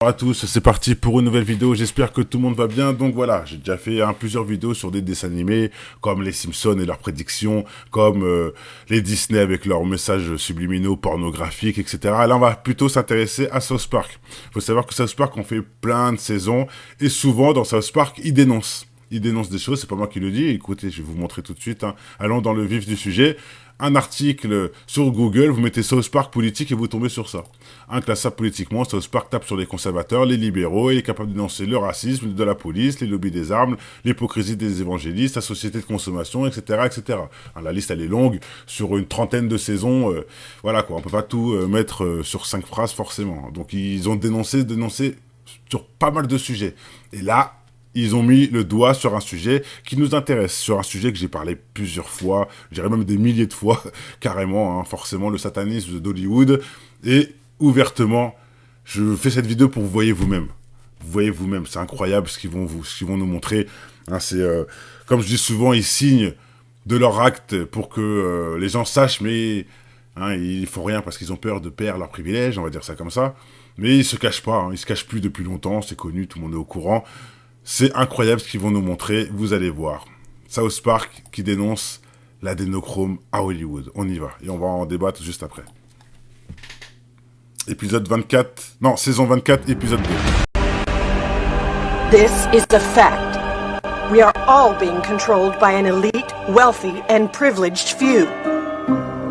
Bonsoir à tous, c'est parti pour une nouvelle vidéo, j'espère que tout le monde va bien. Donc voilà, j'ai déjà fait plusieurs vidéos sur des dessins animés, comme les Simpsons et leurs prédictions, comme les Disney avec leurs messages subliminaux, pornographiques, etc. Là, on va plutôt s'intéresser à South Park. Il faut savoir que South Park, on fait plein de saisons, et souvent, dans South Park, ils dénoncent. Ils dénoncent des choses, c'est pas moi qui le dis, écoutez, je vais vous montrer tout de suite. Allons dans le vif du sujet. Un article sur Google, vous mettez South Park politique et vous tombez sur ça. Inclassable politiquement, South Park tape sur les conservateurs, les libéraux, et il est capable de dénoncer le racisme de la police, les lobbies des armes, l'hypocrisie des évangélistes, la société de consommation, etc., etc. La liste, elle est longue, sur une trentaine de saisons, voilà quoi, on peut pas tout mettre sur 5 phrases forcément. Donc ils ont dénoncé sur pas mal de sujets. Et là, ils ont mis le doigt sur un sujet qui nous intéresse, sur un sujet que j'ai parlé plusieurs fois, je dirais même des milliers de fois, carrément, forcément, le satanisme d'Hollywood. Et ouvertement, je fais cette vidéo pour que vous voyez vous-même. Vous voyez vous-même, c'est incroyable ce qu'ils vont nous montrer. Comme je dis souvent, ils signent de leur acte pour que les gens sachent, mais ils font rien parce qu'ils ont peur de perdre leurs privilèges, on va dire ça comme ça. Mais ils se cachent pas, ils se cachent plus depuis longtemps, c'est connu, tout le monde est au courant. C'est incroyable ce qu'ils vont nous montrer, vous allez voir. South Park qui dénonce l'adénochrome à Hollywood. On y va, et on va en débattre juste après. Saison 24, épisode 2. This is the fact. We are all being controlled by an elite, wealthy, and privileged few.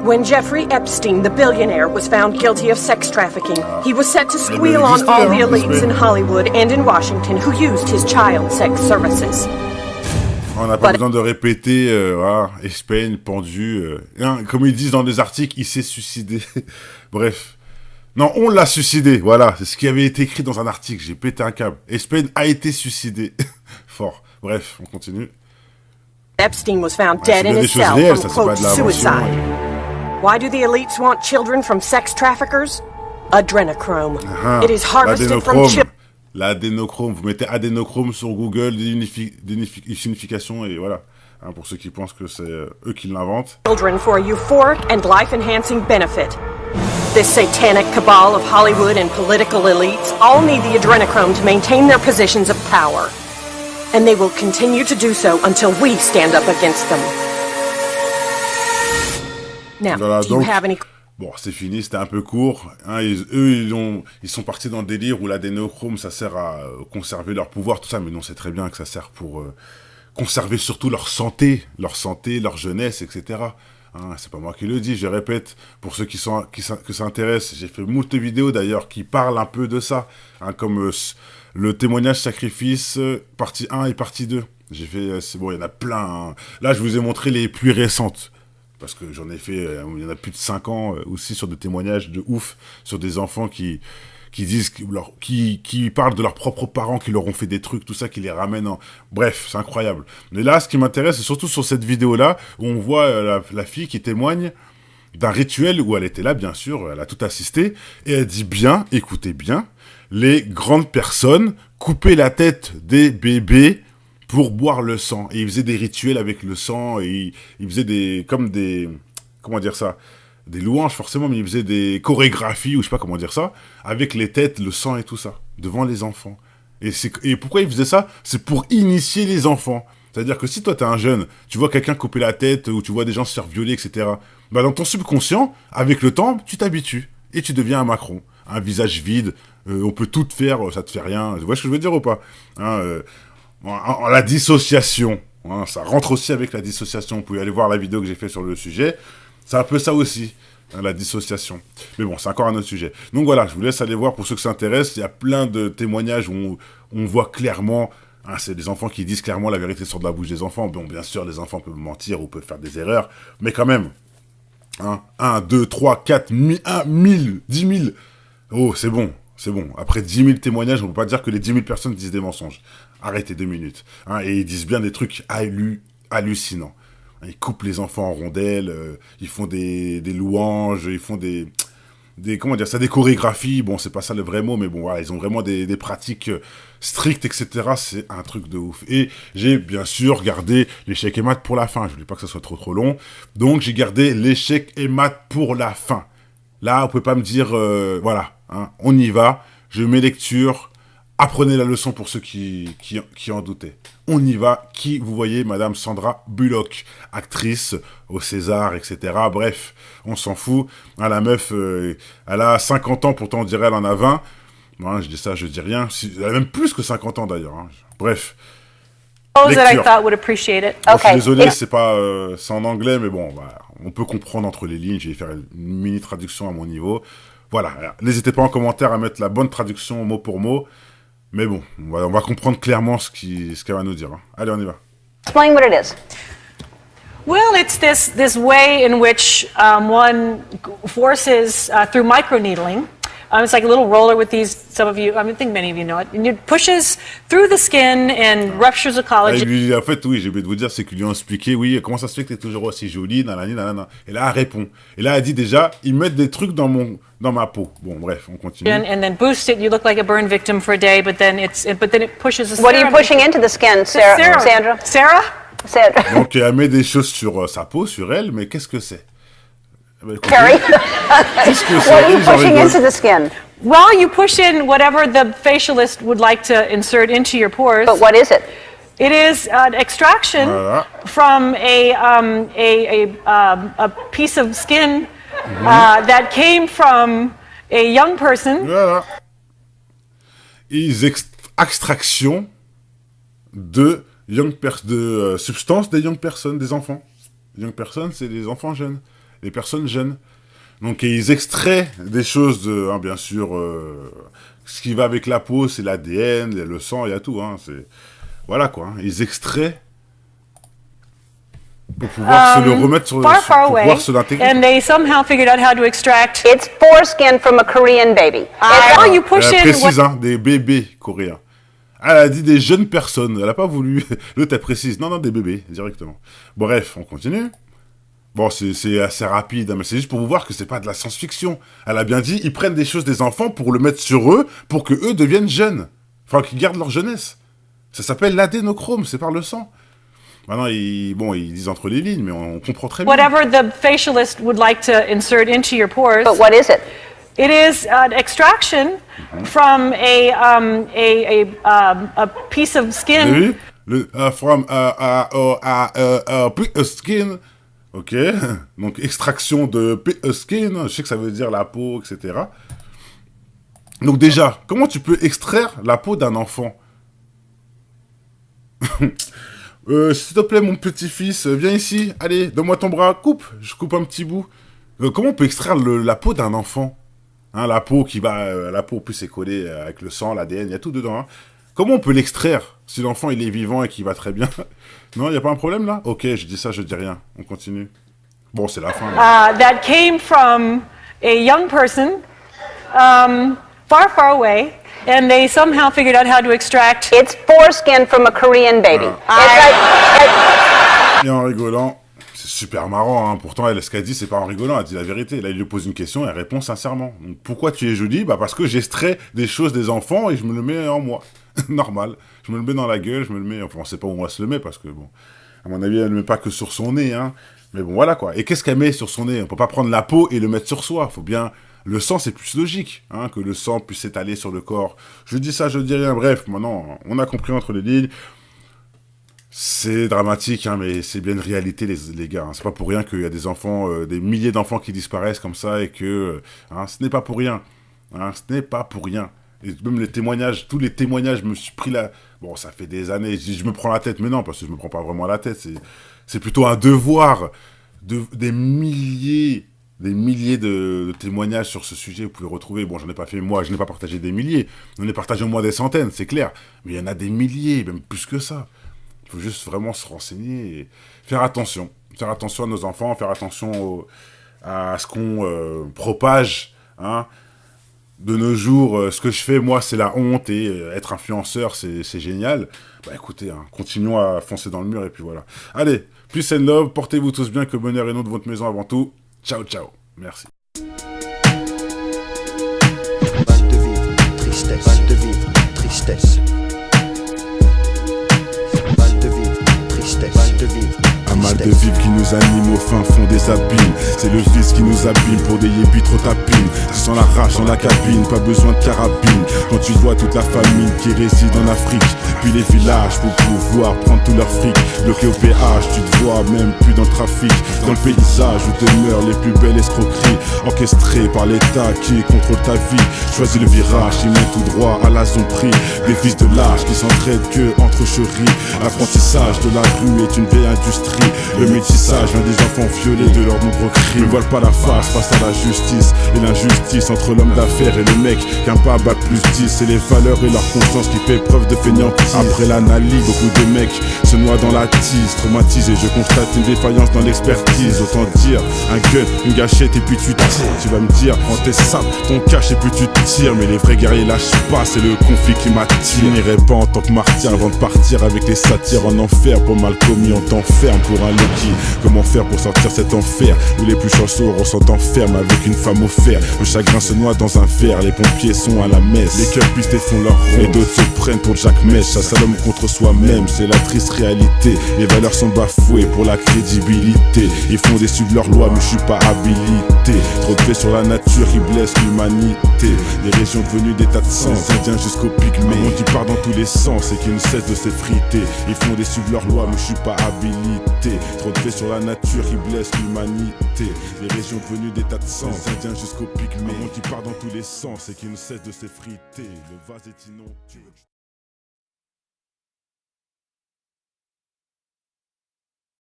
When Jeffrey Epstein, the billionaire, was found guilty of sex trafficking, he was set to squeal on all the elites in Hollywood and in Washington who used his child sex services. On n'a pas besoin de répéter, Epstein pendu. Comme ils disent dans des articles, il s'est suicidé. Bref. Non, on l'a suicidé, voilà. C'est ce qui avait été écrit dans un article, j'ai pété un câble. Epstein a été suicidé. Fort. Bref, on continue. Epstein was found dead in his cell from, quote, suicide. Why do the elites want children from sex traffickers? Adrenochrome. It is harvested from children. L'adénochrome, vous mettez adénochrome sur Google, signification et voilà. Pour ceux qui pensent que c'est eux qui l'inventent. Children for a euphoric and life-enhancing benefit. This satanic cabal of Hollywood and political elites all need the adrenochrome to maintain their positions of power. And they will continue to do so until we stand up against them. Now, voilà, do you have any... Bon, c'est fini, c'était un peu court. Ils sont partis dans le délire où l'adénochrome, ça sert à conserver leur pouvoir, tout ça. Mais non, c'est très bien que ça sert pour conserver surtout leur santé, leur jeunesse, etc. C'est pas moi qui le dis, je répète, pour ceux que ça intéresse. J'ai fait moult vidéos d'ailleurs qui parlent un peu de ça, comme le témoignage sacrifice, partie 1 et partie 2. J'ai fait, c'est bon, il y en a plein. Là, je vous ai montré les plus récentes. Parce que j'en ai fait, il y en a plus de 5 ans, aussi sur des témoignages de ouf, sur des enfants qui parlent de leurs propres parents, qui leur ont fait des trucs, tout ça, qui les ramènent en... Bref, c'est incroyable. Mais là, ce qui m'intéresse, c'est surtout sur cette vidéo-là, où on voit la fille qui témoigne d'un rituel où elle était là, bien sûr, elle a tout assisté, et elle dit bien, écoutez bien, les grandes personnes coupaient la tête des bébés pour boire le sang. Et ils faisaient des rituels avec le sang, et ils faisaient comment dire ça, des louanges forcément, mais ils faisaient des chorégraphies, ou je sais pas comment dire ça, avec les têtes, le sang et tout ça, devant les enfants. Et pourquoi ils faisaient ça? C'est pour initier les enfants. C'est-à-dire que si toi t'es un jeune, tu vois quelqu'un couper la tête, ou tu vois des gens se faire violer, etc., bah dans ton subconscient, avec le temps, tu t'habitues, et tu deviens un Macron. Un visage vide, on peut tout te faire, ça te fait rien, vous voyez ce que je veux dire ou pas? La dissociation, ça rentre aussi avec la dissociation. Vous pouvez aller voir la vidéo que j'ai fait sur le sujet. C'est un peu ça aussi, la dissociation. Mais bon, c'est encore un autre sujet. Donc voilà, je vous laisse aller voir pour ceux que ça intéresse. Il y a plein de témoignages où on voit clairement, c'est des enfants qui disent clairement la vérité sur de la bouche des enfants. Bon, bien sûr, les enfants peuvent mentir ou peuvent faire des erreurs, mais quand même, 1, 2, 3, 4, 1 1000, 10 000. Oh, c'est bon. C'est bon. Après 10 000 témoignages, on ne peut pas dire que les 10 000 personnes disent des mensonges. Arrêtez 2 minutes. Et ils disent bien des trucs hallucinants. Ils coupent les enfants en rondelles, ils font des louanges, ils font des comment dire ça, des chorégraphies. Bon, c'est pas ça le vrai mot, mais bon, voilà, ils ont vraiment des pratiques strictes, etc. C'est un truc de ouf. Et j'ai bien sûr gardé l'échec et maths pour la fin. Je voulais pas que ça soit trop long. Donc, j'ai gardé l'échec et maths pour la fin. Là, on peut pas me dire, voilà, on y va. je mets lecture, apprenez la leçon pour ceux qui en doutaient. On y va. Qui, vous voyez, Madame Sandra Bullock, actrice au César, etc. Bref, on s'en fout. Hein, la meuf, elle a 50 ans, pourtant on dirait elle en a 20. Moi, je dis ça, je dis rien. Elle a même plus que 50 ans d'ailleurs. Hein. Bref. That I thought would appreciate it. Bon, okay. Je suis désolé, c'est en anglais, mais bon, bah, on peut comprendre entre les lignes. Je vais faire une mini traduction à mon niveau. Voilà. N'hésitez pas en commentaire à mettre la bonne traduction mot pour mot. Mais bon, on va comprendre clairement ce qu'elle va nous dire. Hein. Allez, on y va. Explain what it is. Well, it's this way in which one forces through microneedling. It's like a little roller with these, some of you, I think many of you know it, and it pushes through the skin and ruptures the collagen. En fait, oui, j'ai oublié de vous dire, c'est qu'ils lui ont expliqué, oui, comment ça se fait que t'es toujours aussi jolie, nanani, nanana. Et là, elle répond. Et là, elle dit déjà, ils mettent des trucs dans ma peau. Bon, bref, on continue. And then boost it, you look like a burn victim for a day, but then it pushes the What are you pushing into the skin, Sandra? Sarah? Donc, elle met des choses sur sa peau, sur elle, mais qu'est-ce que c'est? Carrie, what are you pushing into the skin? Well, you push in whatever the facialist would like to insert into your pores. But what is it? It is an extraction from a piece of skin that came from a young person. Voilà. Extraction de substances des young personnes, des enfants. Young personnes, c'est des enfants jeunes. Les personnes jeunes. Donc, ils extraient des choses, bien sûr, ce qui va avec la peau, c'est l'ADN, le sang, il y a tout. Hein, voilà, quoi. Hein, ils extraient pour pouvoir se le remettre pour pouvoir se l'intégrer. And they somehow figured out how to extract... It's foreskin from a Korean baby. You push in... précise, hein, des bébés coréens. Elle a dit des jeunes personnes. Elle n'a pas voulu... L'autre, elle précise. Non, des bébés, directement. Bref, on continue. Bon, c'est assez rapide, hein, mais c'est juste pour vous voir que c'est pas de la science-fiction. Elle a bien dit, ils prennent des choses des enfants pour le mettre sur eux, pour que eux deviennent jeunes. Enfin, qu'ils gardent leur jeunesse. Ça s'appelle l'adénochrome, c'est par le sang. Maintenant, ils disent entre les lignes, mais on comprend très bien. Whatever the facialist would like to insert into your pores. But what is it? It is an extraction from a piece of skin. From a skin. Ok, donc extraction de skin, je sais que ça veut dire la peau, etc. Donc déjà, comment tu peux extraire la peau d'un enfant? S'il te plaît, mon petit-fils, viens ici, allez, donne-moi ton bras, coupe, je coupe un petit bout. Comment on peut extraire la peau d'un enfant? Hein, la peau la peau plus est collée avec le sang, l'ADN, il y a tout dedans. Hein. Comment on peut l'extraire si l'enfant il est vivant et qu'il va très bien? Non, il n'y a pas un problème là? Ok, je dis ça, je dis rien. On continue. Bon, c'est la fin. That came from a young person far, far away, and they somehow figured out how to extract... It's foreskin from a Korean baby. Et en rigolant, c'est super marrant, hein. Pourtant, ce qu'elle dit, c'est pas en rigolant, elle dit la vérité. Là, il lui pose une question et elle répond sincèrement. Donc, pourquoi tu es jolie? Bah, parce que j'extrais des choses des enfants et je me le mets en moi. Normal. Je me le mets dans la gueule, je me le mets... Enfin, on sait pas où on se le met parce que, bon, à mon avis, elle ne le met pas que sur son nez, hein. Mais bon, voilà, quoi. Et qu'est-ce qu'elle met sur son nez? On peut pas prendre la peau et le mettre sur soi. Faut bien... Le sang, c'est plus logique, hein, que le sang puisse s'étaler sur le corps. Je dis ça, je dis rien. Bref, maintenant, on a compris entre les lignes. C'est dramatique, hein, mais c'est bien une réalité, les gars. Hein. C'est pas pour rien qu'il y a des enfants, des milliers d'enfants qui disparaissent comme ça et que... Hein, ce n'est pas pour rien. Hein, ce n'est pas pour rien. Et même les témoignages, tous les témoignages, je me suis pris la... Bon, ça fait des années, je me prends la tête, mais non, parce que je me prends pas vraiment la tête. C'est plutôt un devoir des milliers de témoignages sur ce sujet. Vous pouvez retrouver, bon, j'en ai pas fait moi, je n'ai pas partagé des milliers, j'en ai partagé au moins des centaines, c'est clair. Mais il y en a des milliers, même plus que ça. Il faut juste vraiment se renseigner et faire attention. Faire attention à nos enfants, faire attention à ce qu'on propage, hein. De nos jours, ce que je fais, moi, c'est la honte, et être influenceur, c'est génial. Bah écoutez, hein, continuons à foncer dans le mur, et puis voilà. Allez, peace and love, portez-vous tous bien, que bonheur et nom de votre maison avant tout. Ciao, ciao. Merci. Balle de vivre, tristesse. Balle de vivre, tristesse. Balle de vivre, tristesse. Balle de vivre. Un mal de vivre qui nous anime au fin fond des abîmes. C'est le vice qui nous abîme pour des yébis trop tapines. Tu sens la rage dans la cabine, pas besoin de carabine. Quand tu vois toute la famine qui réside en Afrique, puis les villages pour pouvoir prendre tout leur fric. Bloqué au péage, tu te vois même plus dans le trafic. Dans le paysage où demeurent les plus belles escroqueries, orchestrées par l'État qui contrôle ta vie. Choisis le virage, il mène tout droit à la prix. Des fils de l'âge qui s'entraident que entre chéris. L'apprentissage de la rue est une vieille industrie. Le métissage vient des enfants violés de leurs nombreux crimes. Ne voilent pas la face face à la justice et l'injustice entre l'homme d'affaires et le mec qu'un pas bac plus 10. C'est les valeurs et leur conscience qui fait preuve de fainéantise. Après l'analyse, beaucoup de mecs se noient dans la tise. Traumatisé, je constate une défaillance dans l'expertise. Autant dire, un gun, une gâchette et puis tu tires. Tu vas me dire, prends tes sapes, ton cache et puis tu tires. Mais les vrais guerriers lâchent pas, c'est le conflit qui m'attire. Je n'irai pas en tant que martyr avant de partir avec les satires en enfer. Pour mal commis, on t'enferme pour un Loki. Comment faire pour sortir cet enfer où les plus chanceux ressentent enferme avec une femme au fer. Le chagrin se noie dans un verre, les pompiers sont à la messe. Les cœurs pistés font leur rôle et d'autres se prennent pour Jack Mèche. Ça s'allume contre soi-même, c'est la triste réalité. Les valeurs sont bafouées pour la crédibilité. Ils font des suivre leurs lois mais je suis pas habilité. Trop de faits sur la nature qui blessent l'humanité. Les régions devenues des tas de sens, indiens jusqu'au pygmée. Un monde qui part dans tous les sens et qui ne cesse de s'effriter. Ils font des suivre leurs lois mais je suis pas habilité. Trop de faits sur la nature qui blessent l'humanité. Les régions devenues des tas de sens, indiens jusqu'au pygmée. Un monde qui part dans tous les sens et qui ne cesse de s'effriter. Le vase est inondé.